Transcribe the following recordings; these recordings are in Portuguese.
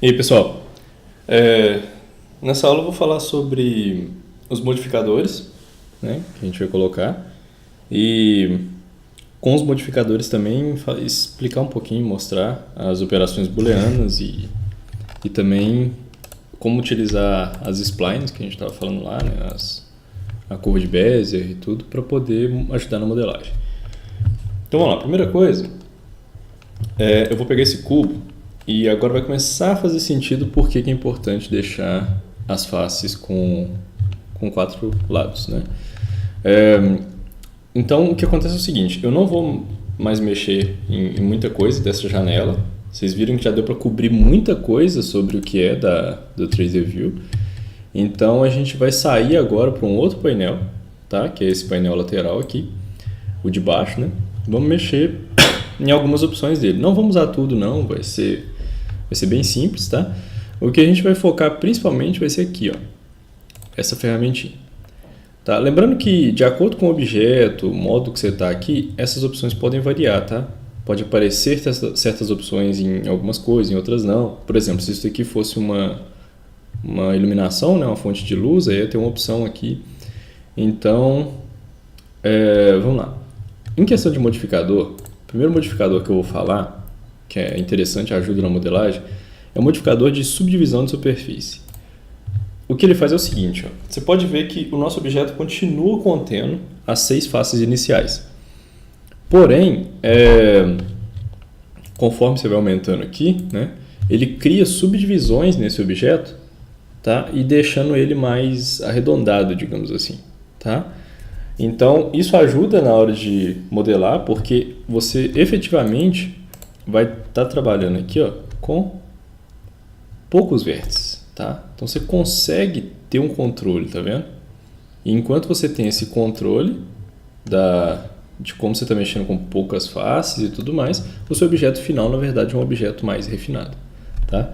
E aí, pessoal, é, nessa aula eu vou falar sobre os modificadores, né, que a gente vai colocar, e com os modificadores também explicar um pouquinho, mostrar as operações booleanas e também como utilizar as splines que a gente estava falando lá, né, a curva de Bézier e tudo, para poder ajudar na modelagem. Então vamos lá, primeira coisa, eu vou pegar esse cubo e agora vai começar a fazer sentido por que é importante deixar as faces com quatro lados, né? Então o que acontece é o seguinte, eu não vou mais mexer em muita coisa dessa janela. Vocês viram que já deu para cobrir muita coisa sobre o que é do 3D View. Então a gente vai sair agora para um outro painel, tá? Que é esse painel lateral aqui, o de baixo, né? Vamos mexer em algumas opções dele. Não vamos usar tudo não, vai ser bem simples, tá? O que a gente vai focar principalmente vai ser aqui, ó, essa ferramentinha. Tá? Lembrando que de acordo com o objeto, o modo que você está aqui, essas opções podem variar, tá? Pode aparecer certas opções em algumas coisas, em outras não. Por exemplo, se isso aqui fosse uma iluminação, né, uma fonte de luz, aí ia ter uma opção aqui. Então, vamos lá. Em questão de modificador, o primeiro modificador que eu vou falar, que é interessante, ajuda na modelagem, é o modificador de subdivisão de superfície. O que ele faz é o seguinte, ó, você pode ver que o nosso objeto continua contendo as 6 faces iniciais. Porém, conforme você vai aumentando aqui, né, ele cria subdivisões nesse objeto, tá, e deixando ele mais arredondado, digamos assim. Tá? Então, isso ajuda na hora de modelar, porque você efetivamente vai estar trabalhando aqui, ó, com poucos vértices, tá? Então você consegue ter um controle, tá vendo? E enquanto você tem esse controle de como você está mexendo com poucas faces e tudo mais, o seu objeto final, na verdade, é um objeto mais refinado, tá?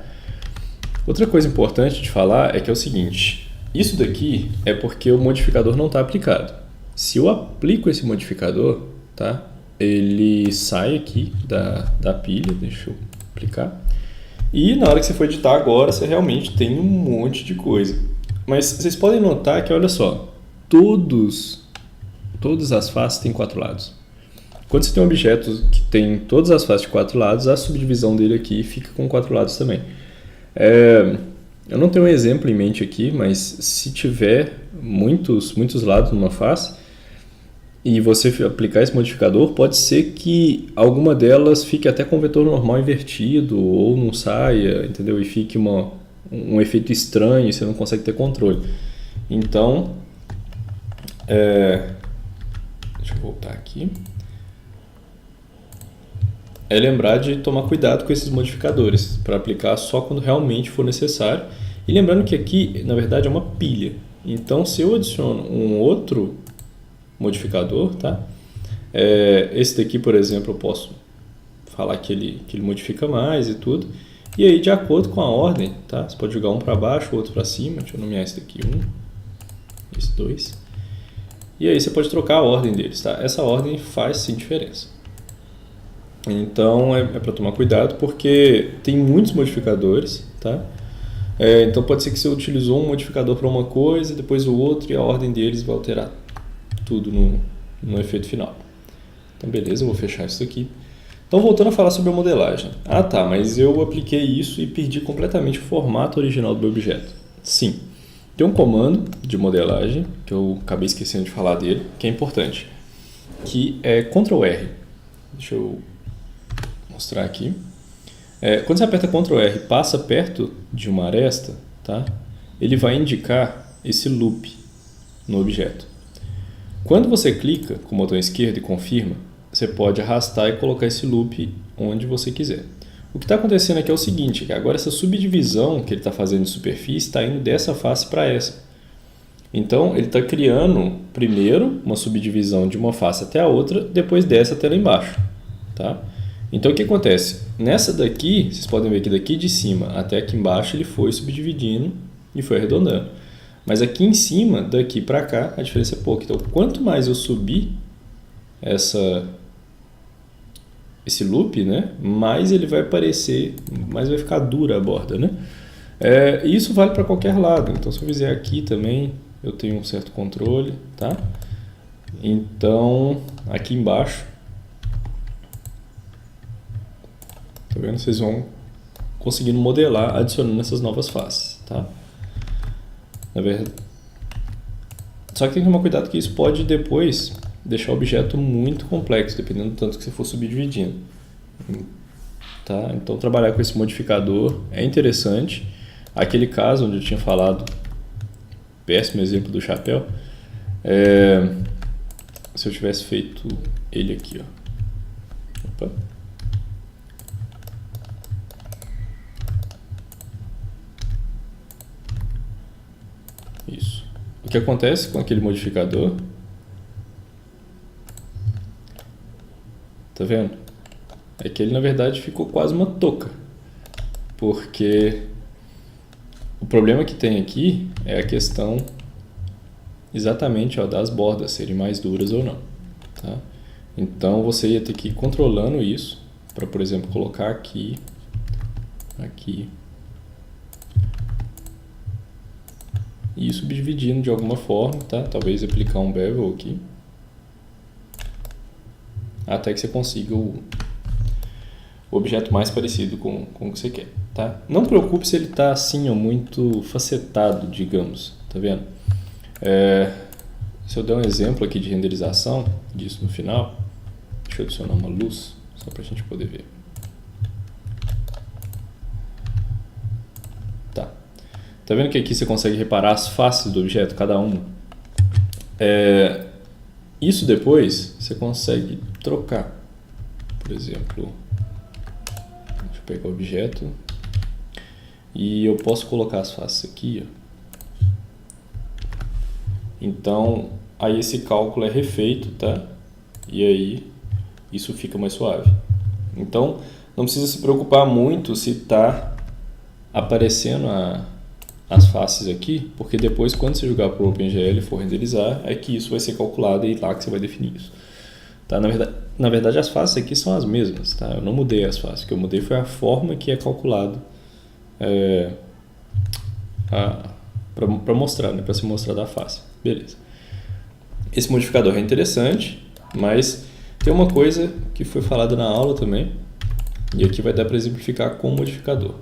Outra coisa importante de falar é que é o seguinte, isso daqui é porque o modificador não está aplicado. Se eu aplico esse modificador, tá? Ele sai aqui da pilha, deixa eu aplicar. E na hora que você for editar agora, você realmente tem um monte de coisa. Mas vocês podem notar que, olha só, todas as faces têm 4 lados. Quando você tem um objeto que tem todas as faces de 4 lados, a subdivisão dele aqui fica com 4 lados também. Eu não tenho um exemplo em mente aqui, mas se tiver muitos lados numa face, e você aplicar esse modificador, pode ser que alguma delas fique até com o vetor normal invertido ou não saia, entendeu? E fique um efeito estranho e você não consegue ter controle. Então, deixa eu voltar aqui. É lembrar de tomar cuidado com esses modificadores para aplicar só quando realmente for necessário. E lembrando que aqui, na verdade, é uma pilha. Então, se eu adiciono um outro modificador, tá? Esse daqui, por exemplo, eu posso falar que ele modifica mais e tudo. E aí, de acordo com a ordem, tá? Você pode jogar um para baixo, outro para cima. Deixa eu nomear esse daqui 1, esse 2. E aí você pode trocar a ordem deles, tá? Essa ordem faz sim diferença. Então, é para tomar cuidado porque tem muitos modificadores, tá? Então, pode ser que você utilizou um modificador para uma coisa, depois o outro, e a ordem deles vai alterar tudo no efeito final. Então, beleza, eu vou fechar isso aqui. Então, voltando a falar sobre a modelagem. Ah, tá, mas eu apliquei isso e perdi completamente o formato original do meu objeto. Sim, tem um comando de modelagem, que eu acabei esquecendo de falar dele, que é importante, que é Ctrl R. Deixa eu mostrar aqui. Quando você aperta Ctrl R e passa perto de uma aresta, tá? Ele vai indicar esse loop no objeto. Quando você clica com o botão esquerdo e confirma, você pode arrastar e colocar esse loop onde você quiser. O que está acontecendo aqui é o seguinte, que agora essa subdivisão que ele está fazendo de superfície está indo dessa face para essa. Então, ele está criando primeiro uma subdivisão de uma face até a outra, depois dessa até lá embaixo. Tá? Então, o que acontece? Nessa daqui, vocês podem ver que daqui de cima até aqui embaixo ele foi subdividindo e foi arredondando. Mas aqui em cima, daqui para cá, a diferença é pouca. Então, quanto mais eu subir esse loop, né, mais ele vai aparecer, mais vai ficar dura a borda, né? Isso vale para qualquer lado. Então, se eu fizer aqui também, eu tenho um certo controle, tá? Então, aqui embaixo, tá vendo? Vocês vão conseguindo modelar adicionando essas novas faces, tá? Na verdade, só que tem que tomar cuidado que isso pode depois deixar o objeto muito complexo, dependendo do tanto que você for subdividindo. Tá? Então, trabalhar com esse modificador é interessante. Aquele caso onde eu tinha falado, péssimo exemplo do chapéu, se eu tivesse feito ele aqui, ó. Opa. Isso. O que acontece com aquele modificador? Tá vendo? É que ele na verdade ficou quase uma touca. Porque o problema que tem aqui é a questão exatamente, ó, das bordas serem mais duras ou não. Tá? Então você ia ter que ir controlando isso para, por exemplo, colocar aqui, aqui e ir subdividindo de alguma forma, tá? Talvez aplicar um bevel aqui até que você consiga o objeto mais parecido com o que você quer, tá? Não preocupe se ele está assim ou muito facetado, digamos, tá vendo? Se eu der um exemplo aqui de renderização disso no final, deixa eu adicionar uma luz só para a gente poder ver. Tá vendo que aqui você consegue reparar as faces do objeto, cada uma? Isso depois você consegue trocar. Por exemplo, deixa eu pegar o objeto e eu posso colocar as faces aqui, ó. Então, aí esse cálculo é refeito, tá? E aí isso fica mais suave. Então, não precisa se preocupar muito se está aparecendo as faces aqui, porque depois quando você jogar para o OpenGL e for renderizar, é que isso vai ser calculado e lá que você vai definir isso. Tá? Na verdade as faces aqui são as mesmas, tá? Eu não mudei as faces, o que eu mudei foi a forma que é calculado para mostrar, né? Para se mostrar da face. Beleza. Esse modificador é interessante, mas tem uma coisa que foi falada na aula também, e aqui vai dar para exemplificar com o modificador,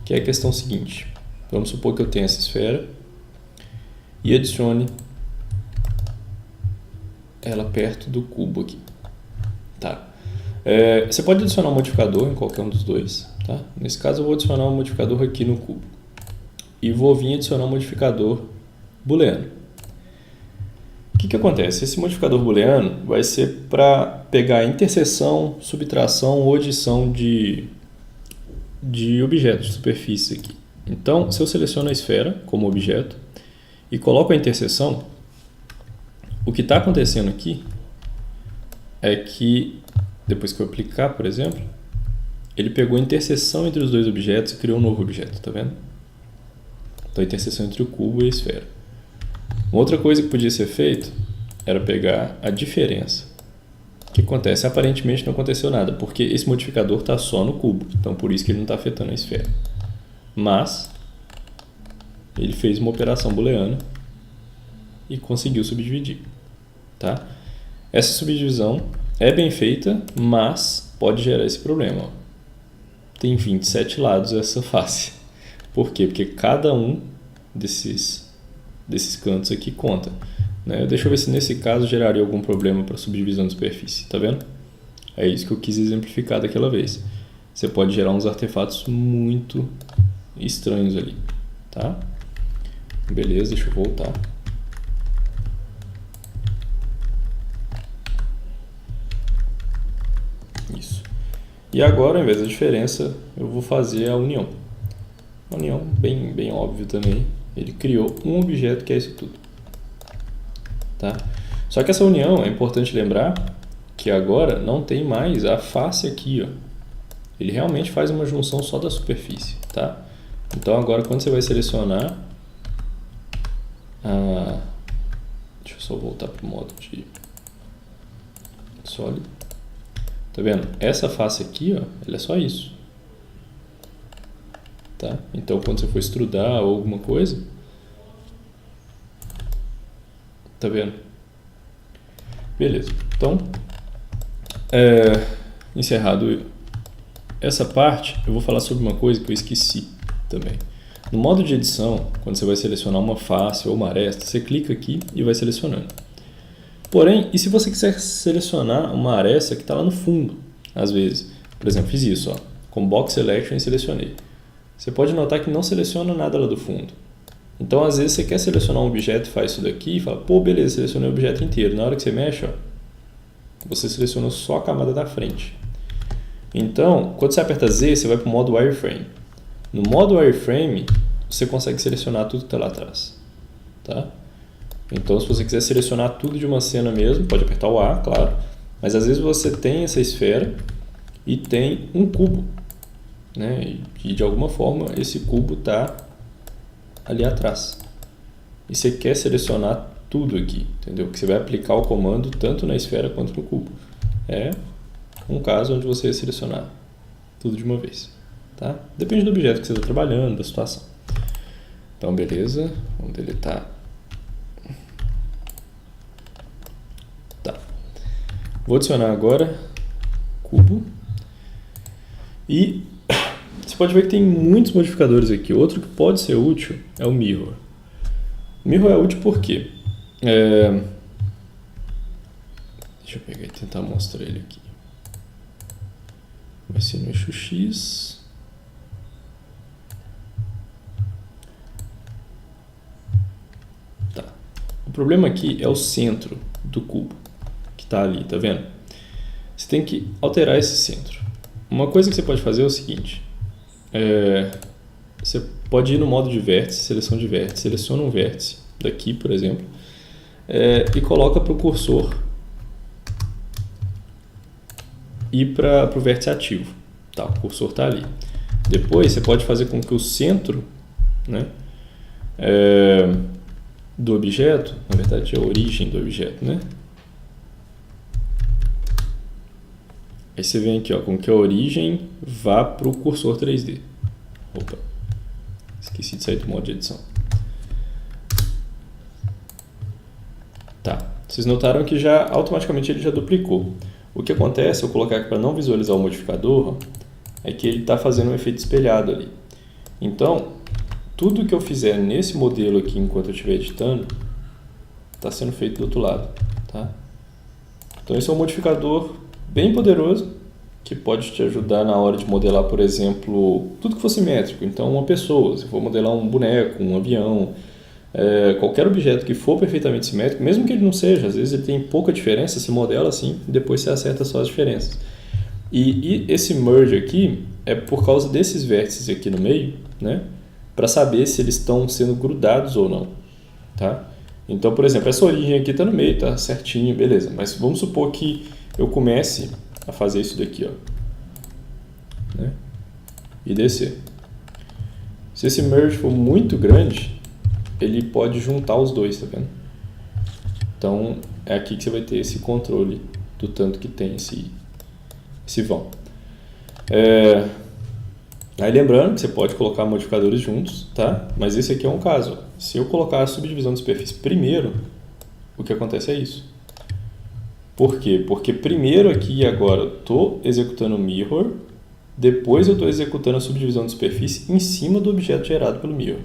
que é a questão seguinte. Vamos supor que eu tenha essa esfera e adicione ela perto do cubo aqui. Tá? Você pode adicionar um modificador em qualquer um dos dois. Tá? Nesse caso eu vou adicionar um modificador aqui no cubo. E vou vir adicionar um modificador booleano. O que acontece? Esse modificador booleano vai ser para pegar a interseção, subtração ou adição de objetos de superfície aqui. Então, se eu seleciono a esfera como objeto e coloco a interseção, o que está acontecendo aqui é que, depois que eu aplicar, por exemplo, ele pegou a interseção entre os dois objetos e criou um novo objeto, tá vendo? Então, a interseção entre o cubo e a esfera. Uma outra coisa que podia ser feito era pegar a diferença. O que acontece? Aparentemente não aconteceu nada, porque esse modificador está só no cubo, então por isso que ele não está afetando a esfera. Mas ele fez uma operação booleana e conseguiu subdividir, tá? Essa subdivisão é bem feita, mas pode gerar esse problema. Ó. Tem 27 lados essa face. Por quê? Porque cada um desses cantos aqui conta. Né? Deixa eu ver se nesse caso geraria algum problema para subdivisão de superfície. Tá vendo? É isso que eu quis exemplificar daquela vez. Você pode gerar uns artefatos muito estranhos ali, tá? Beleza, deixa eu voltar. Isso. E agora, ao invés da diferença, eu vou fazer a união. Uma união bem óbvio também. Ele criou um objeto que é isso tudo. Tá? Só que essa união, é importante lembrar que agora não tem mais a face aqui, ó. Ele realmente faz uma junção só da superfície, tá? Então agora quando você vai selecionar deixa eu só voltar para o modo de sólido. Tá vendo? Essa face aqui, ó, ela é só isso. Tá? Então, quando você for extrudar ou alguma coisa, tá vendo? Beleza. Então, encerrado essa parte, eu vou falar sobre uma coisa que eu esqueci também. No modo de edição, quando você vai selecionar uma face ou uma aresta, você clica aqui e vai selecionando. Porém, e se você quiser selecionar uma aresta que está lá no fundo, às vezes? Por exemplo, fiz isso, ó, com Box Selection e selecionei. Você pode notar que não seleciona nada lá do fundo. Então, às vezes, você quer selecionar um objeto e faz isso daqui e fala, pô, beleza, selecionei o objeto inteiro. Na hora que você mexe, ó, você selecionou só a camada da frente. Então, quando você aperta Z, você vai para o modo Wireframe. No modo Wireframe, você consegue selecionar tudo que está lá atrás. Tá? Então, se você quiser selecionar tudo de uma cena mesmo, pode apertar o A, claro. Mas às vezes você tem essa esfera e tem um cubo. Né? E de alguma forma esse cubo está ali atrás. E você quer selecionar tudo aqui, entendeu? Que você vai aplicar o comando tanto na esfera quanto no cubo. É um caso onde você vai selecionar tudo de uma vez. Tá? Depende do objeto que você está trabalhando, da situação. Então, beleza. Vamos deletar. Tá. Vou adicionar agora cubo. E você pode ver que tem muitos modificadores aqui. Outro que pode ser útil é o Mirror. O Mirror é útil por quê? Deixa eu pegar e tentar mostrar ele aqui. Vai ser no eixo X. Tá. O problema aqui é o centro do cubo, que está ali, tá vendo? Você tem que alterar esse centro. Uma coisa que você pode fazer é o seguinte. Você pode ir no modo de vértice, seleção de vértice, seleciona um vértice, daqui, por exemplo, e coloca para o cursor ir para o vértice ativo. Tá, o cursor está ali. Depois você pode fazer com que o centro, né, do objeto, na verdade é a origem do objeto, né? Aí você vem aqui, ó, com que a origem vá para o cursor 3D. Opa, esqueci de sair do modo de edição. Tá, vocês notaram que já automaticamente ele já duplicou. O que acontece, eu colocar aqui para não visualizar o modificador, ó, é que ele está fazendo um efeito espelhado ali. Então, tudo que eu fizer nesse modelo aqui enquanto eu estiver editando, está sendo feito do outro lado. Tá? Então esse é um modificador bem poderoso, que pode te ajudar na hora de modelar, por exemplo, tudo que for simétrico. Então, uma pessoa, se for modelar um boneco, um avião, qualquer objeto que for perfeitamente simétrico, mesmo que ele não seja, às vezes ele tem pouca diferença, se modela assim, e depois você acerta só as diferenças. E esse merge aqui é por causa desses vértices aqui no meio, né, para saber se eles estão sendo grudados ou não. Tá? Então, por exemplo, essa origem aqui está no meio, tá certinho, beleza. Mas vamos supor que eu comece a fazer isso daqui, ó, né? E descer. Se esse merge for muito grande, ele pode juntar os dois, tá vendo? Então é aqui que você vai ter esse controle do tanto que tem esse vão. Aí lembrando que você pode colocar modificadores juntos, tá? Mas esse aqui é um caso. Se eu colocar a subdivisão de superfície primeiro, o que acontece é isso. Por quê? Porque primeiro aqui e agora eu estou executando o mirror, depois eu estou executando a subdivisão de superfície em cima do objeto gerado pelo mirror.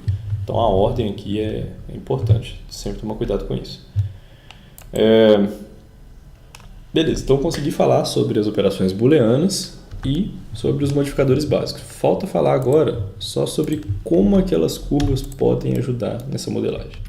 Então a ordem aqui é importante, sempre tomar cuidado com isso. Beleza, então eu consegui falar sobre as operações booleanas e sobre os modificadores básicos. Falta falar agora só sobre como aquelas curvas podem ajudar nessa modelagem.